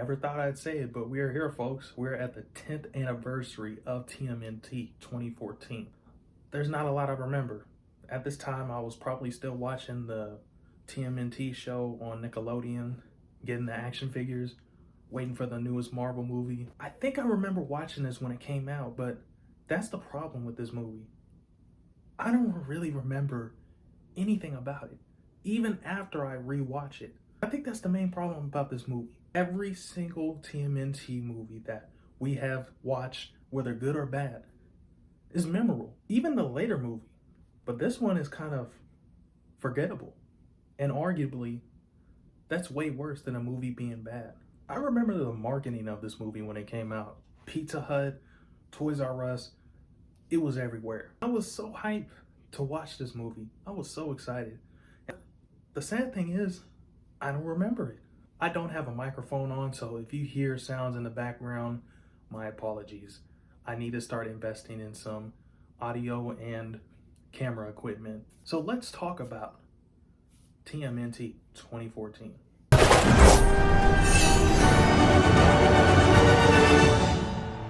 Never thought I'd say it, but we're here, folks. We're at the 10th anniversary of TMNT 2014. There's not a lot I remember. At this time, I was probably still watching the TMNT show on Nickelodeon, getting the action figures, waiting for the newest Marvel movie. I think I remember watching this when it came out, but that's the problem with this movie. I don't really remember anything about it, even after I rewatch it. I think that's the main problem about this movie. Every single TMNT movie that we have watched, whether good or bad, is memorable. Even the later movie. But this one is kind of forgettable. And arguably, that's way worse than a movie being bad. I remember the marketing of this movie when it came out. Pizza Hut, Toys R Us, it was everywhere. I was so hyped to watch this movie. I was so excited. The sad thing is, I don't remember it. I don't have a microphone on, so if you hear sounds in the background, my apologies. I need to start investing in some audio and camera equipment. So let's talk about TMNT 2014.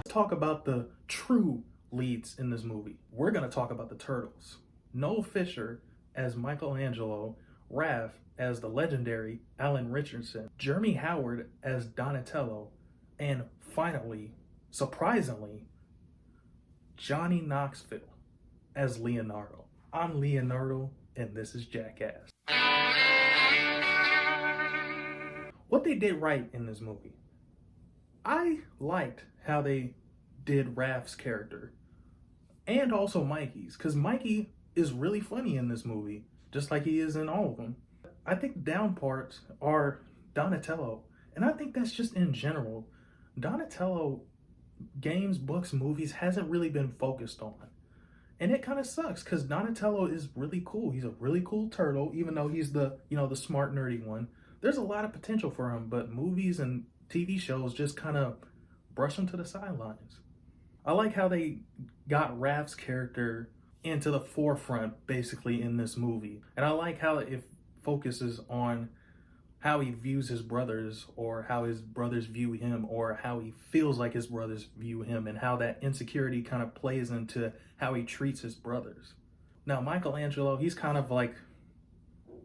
Let's talk about the true leads in this movie. We're gonna talk about the Turtles. Noel Fisher as Michelangelo, Raph as the legendary Alan Richardson, Jeremy Howard as Donatello, and finally, surprisingly, Johnny Knoxville as Leonardo. I'm Leonardo, and this is Jackass. What they did right in this movie. I liked how they did Raph's character, and also Mikey's, because Mikey is really funny in this movie, just like he is in all of them. I think the down parts are Donatello, and I think that's just in general. Donatello, games, books, movies, hasn't really been focused on. And it kind of sucks, because Donatello is really cool. He's a really cool turtle, even though he's the smart, nerdy one. There's a lot of potential for him, but movies and TV shows just kind of brush him to the sidelines. I like how they got Raph's character into the forefront, basically, in this movie. And I like how it focuses on how he views his brothers, or how his brothers view him, or how he feels like his brothers view him, and how that insecurity kind of plays into how he treats his brothers. Now, Michelangelo, he's kind of like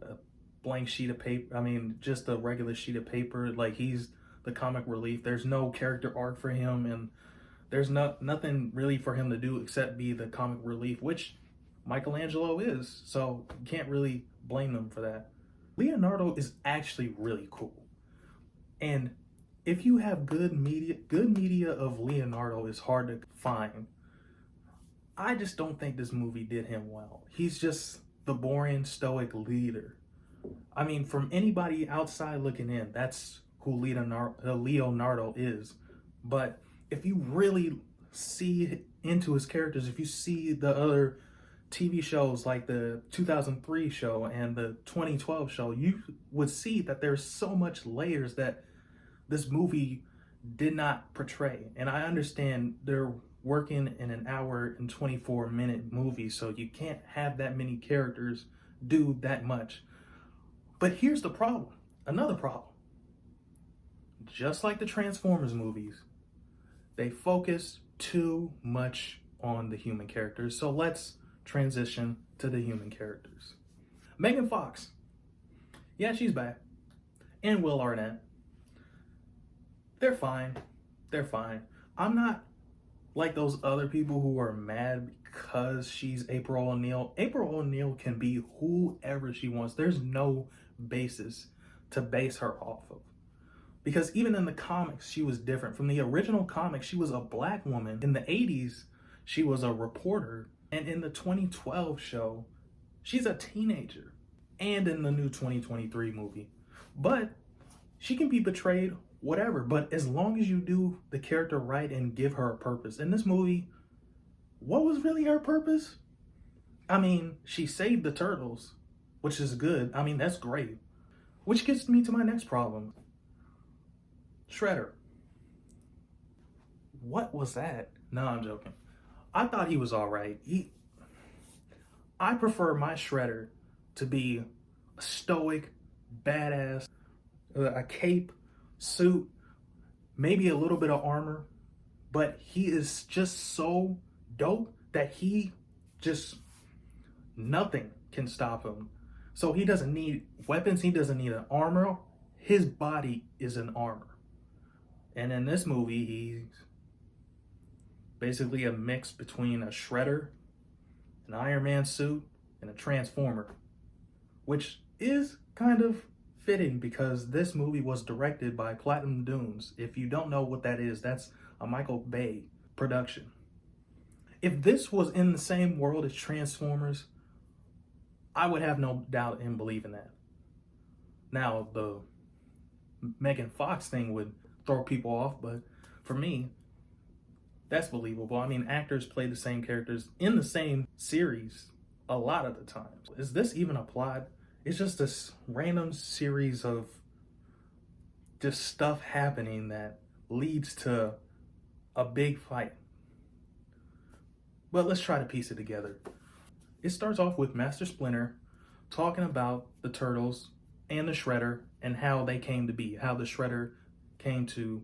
a blank sheet of paper. I mean, just a regular sheet of paper. Like, he's the comic relief. There's no character arc for him, and there's nothing really for him to do except be the comic relief, which Michelangelo is. So you can't really blame them for that. Leonardo is actually really cool. And if you have good media of Leonardo is hard to find. I just don't think this movie did him well. He's just the boring, stoic leader. I mean, from anybody outside looking in, that's who Leonardo is. But if you really see into his characters, if you see the other TV shows like the 2003 show and the 2012 show, you would see that there's so much layers that this movie did not portray. And I understand they're working in an hour and 24-minute movie, so you can't have that many characters do that much. But here's the problem, another problem. Just like the Transformers movies, they focus too much on the human characters. So let's transition to the human characters. Megan Fox. Yeah, she's back. And Will Arnett. They're fine. They're fine. I'm not like those other people who are mad because she's April O'Neil. April O'Neil can be whoever she wants. There's no basis to base her off of. Because even in the comics, she was different. From the original comics, she was a black woman. In the 80s, she was a reporter. And in the 2012 show, she's a teenager. And in the new 2023 movie. But she can be betrayed, whatever. But as long as you do the character right and give her a purpose. In this movie, what was really her purpose? I mean, she saved the turtles, which is good. I mean, that's great. Which gets me to my next problem. Shredder. What was that? No, I'm joking. I thought he was all right. I prefer my Shredder to be a stoic, badass, a cape, suit, maybe a little bit of armor, but he is just so dope that he just, nothing can stop him. So he doesn't need weapons, he doesn't need an armor. His body is an armor. And in this movie, he's basically a mix between a Shredder, an Iron Man suit, and a Transformer, which is kind of fitting because this movie was directed by Platinum Dunes. If you don't know what that is, that's a Michael Bay production. If this was in the same world as Transformers, I would have no doubt in believing that. Now, the Megan Fox thing would throw people off, but for me, that's believable. I mean, actors play the same characters in the same series a lot of the time. Is this even a plot? It's just this random series of just stuff happening that leads to a big fight. But let's try to piece it together. It starts off with Master Splinter talking about the Turtles and the Shredder and how they came to be, how the Shredder came to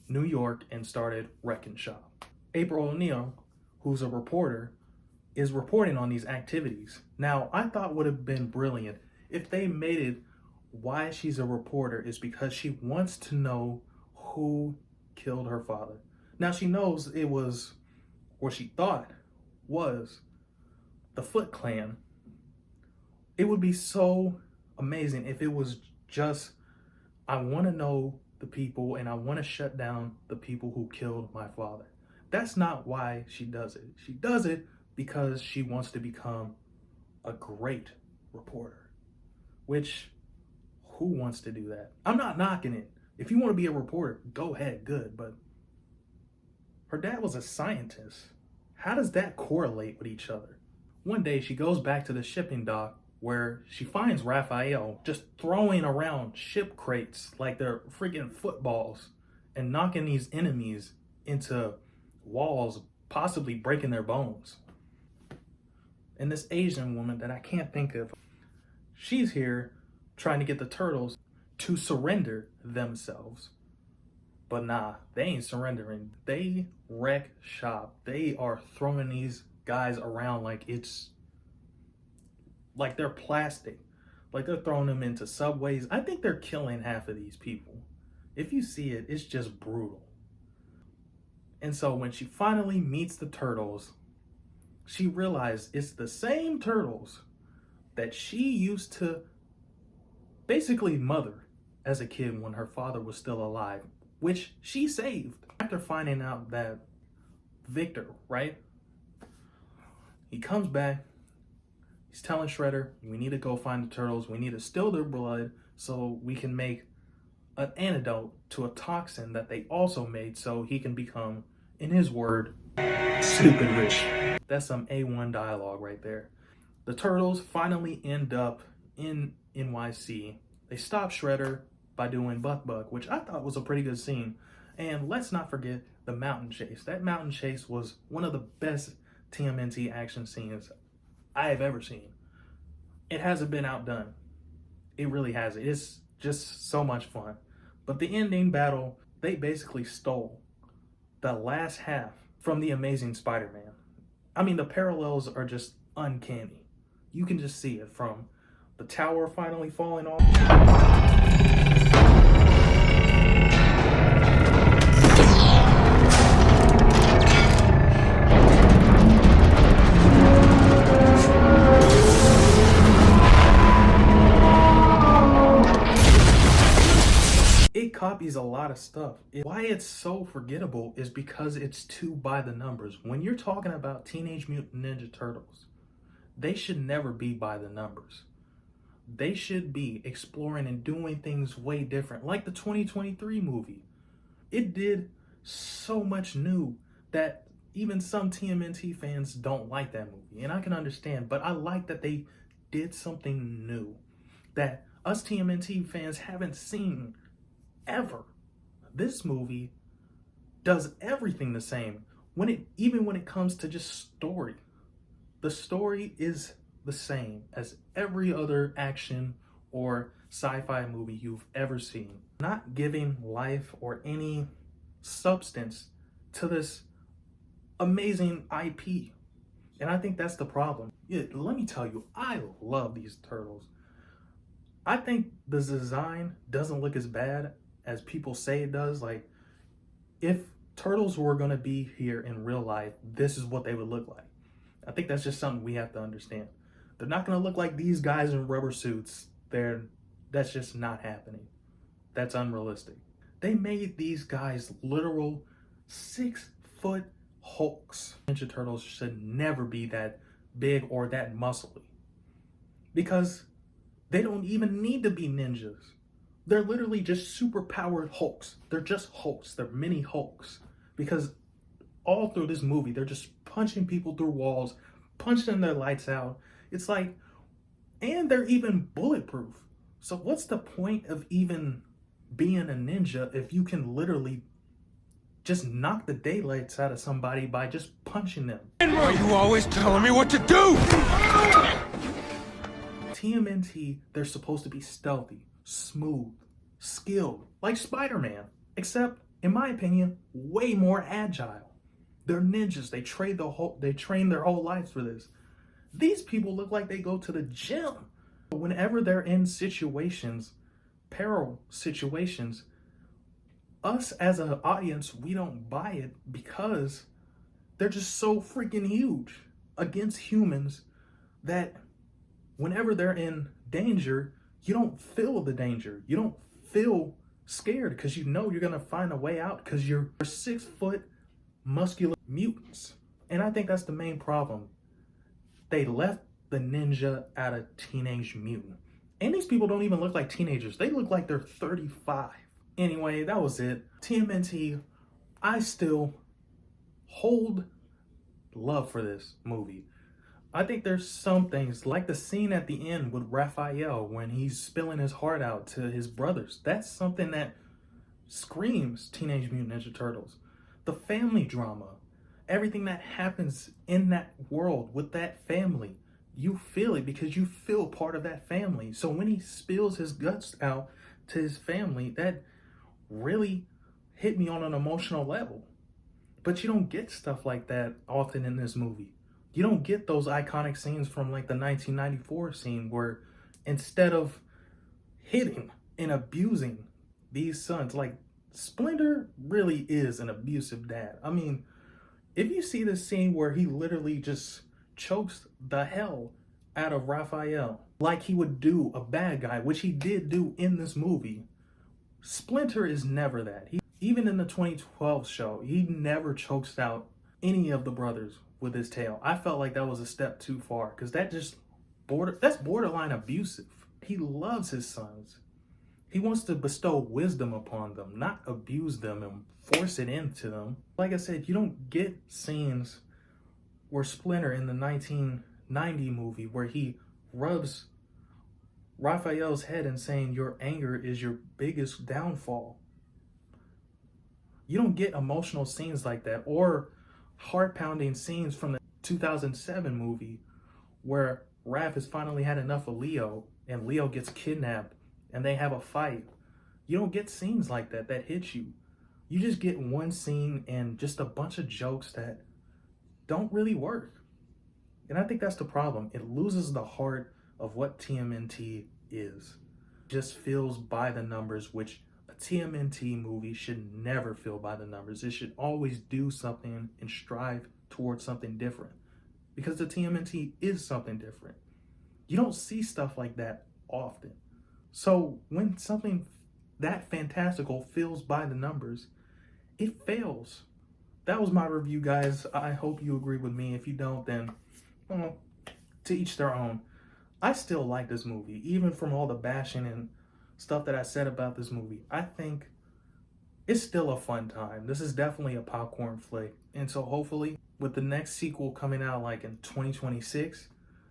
New York and started wrecking shop. April O'Neil, who's a reporter, is reporting on these activities. Now, I thought would have been brilliant if they made it why she's a reporter is because she wants to know who killed her father. Now, she knows it was, or she thought was, the Foot Clan. It would be so amazing if it was just, I want to know the people and I want to shut down the people who killed my father. That's not why she does it. She does it because she wants to become a great reporter, which, who wants to do that? I'm not knocking it. If you want to be a reporter, go ahead, good, but her dad was a scientist. How does that correlate with each other? One day she goes back to the shipping dock where she finds Raphael just throwing around ship crates like they're freaking footballs and knocking these enemies into walls, possibly breaking their bones. And this Asian woman that I can't think of, she's here trying to get the Turtles to surrender themselves. But nah, they ain't surrendering. They wreck shop. They are throwing these guys around like it's like they're plastic. Like they're throwing them into subways. I think they're killing half of these people. If you see it, it's just brutal. And so when she finally meets the Turtles, she realized it's the same Turtles that she used to basically mother as a kid when her father was still alive, which she saved. After finding out that Victor, right? He comes back, he's telling Shredder, we need to go find the Turtles, we need to steal their blood so we can make an antidote to a toxin that they also made so he can become, in his word, stupid rich. That's some A1 dialogue right there. The Turtles finally end up in NYC. They stop Shredder by doing Buck Buck, which I thought was a pretty good scene. And let's not forget the mountain chase. That mountain chase was one of the best TMNT action scenes I have ever seen. It hasn't been outdone. It really hasn't. It's just so much fun. But the ending battle, they basically stole the last half from The Amazing Spider-Man. I mean, the parallels are just uncanny. You can just see it from the tower finally falling off. It copies a lot of stuff. Why it's so forgettable is because it's too by the numbers. When you're talking about Teenage Mutant Ninja Turtles, they should never be by the numbers. They should be exploring and doing things way different, like the 2023 movie. It did so much new that even some TMNT fans don't like that movie, and I can understand, but I like that they did something new that us TMNT fans haven't seen ever. This movie does everything the same. Even when it comes to just story, the story is the same as every other action or sci-fi movie you've ever seen. Not giving life or any substance to this amazing IP. And I think that's the problem. Yeah, let me tell you, I love these turtles. I think the design doesn't look as bad as people say it does. Like, if turtles were going to be here in real life, this is what they would look like. I think that's just something we have to understand. They're not going to look like these guys in rubber suits. That's just not happening. That's unrealistic. They made these guys literal 6-foot hulks. Ninja Turtles should never be that big or that muscly, because they don't even need to be ninjas. They're literally just super powered Hulks. They're just Hulks. They're mini Hulks. Because all through this movie, they're just punching people through walls, punching their lights out. It's like, and they're even bulletproof. So what's the point of even being a ninja if you can literally just knock the daylights out of somebody by just punching them? Are you always telling me what to do? TMNT, they're supposed to be stealthy, smooth, skilled, like Spider-Man, except, in my opinion, way more agile. They're ninjas. They train their whole lives for this. These people look like they go to the gym. Whenever they're in situations, peril situations, us as an audience, we don't buy it because they're just so freaking huge against humans that whenever they're in danger, you don't feel the danger. You don't feel scared because you know you're going to find a way out because you're 6-foot muscular mutants. And I think that's the main problem. They left the ninja out of Teenage Mutant. And these people don't even look like teenagers. They look like they're 35. Anyway, that was it. TMNT, I still hold love for this movie. I think there's some things, like the scene at the end with Raphael when he's spilling his heart out to his brothers. That's something that screams Teenage Mutant Ninja Turtles. The family drama, everything that happens in that world with that family, you feel it because you feel part of that family. So when he spills his guts out to his family, that really hit me on an emotional level. But you don't get stuff like that often in this movie. You don't get those iconic scenes from like the 1994 scene where instead of hitting and abusing these sons, like Splinter really is an abusive dad. I mean, if you see this scene where he literally just chokes the hell out of Raphael like he would do a bad guy, which he did do in this movie, Splinter is never that. Even in the 2012 show, he never chokes out any of the brothers with his tail. I felt like that was a step too far because that's borderline abusive. He loves his sons. He wants to bestow wisdom upon them, not abuse them and force it into them. Like I said, you don't get scenes where Splinter in the 1990 movie where he rubs Raphael's head and saying your anger is your biggest downfall. You don't get emotional scenes like that, or heart-pounding scenes from the 2007 movie where Raph has finally had enough of Leo and Leo gets kidnapped and they have a fight. You don't get scenes like that hit you. You just get one scene and just a bunch of jokes that don't really work. And I think that's the problem. It loses the heart of what TMNT is. It just feels by the numbers, which a TMNT movie should never feel by the numbers. It should always do something and strive towards something different, because the TMNT is something different. You don't see stuff like that often. So when something that fantastical feels by the numbers, it fails. That was my review, guys. I hope you agree with me. If you don't, then well, to each their own. I still like this movie, even from all the bashing and stuff that I said about this movie. I think it's still a fun time. This is definitely a popcorn flick. And so hopefully with the next sequel coming out like in 2026,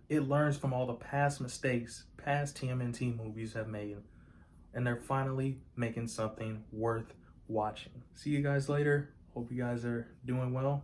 it learns from all the past mistakes past TMNT movies have made. And they're finally making something worth watching. See you guys later. Hope you guys are doing well.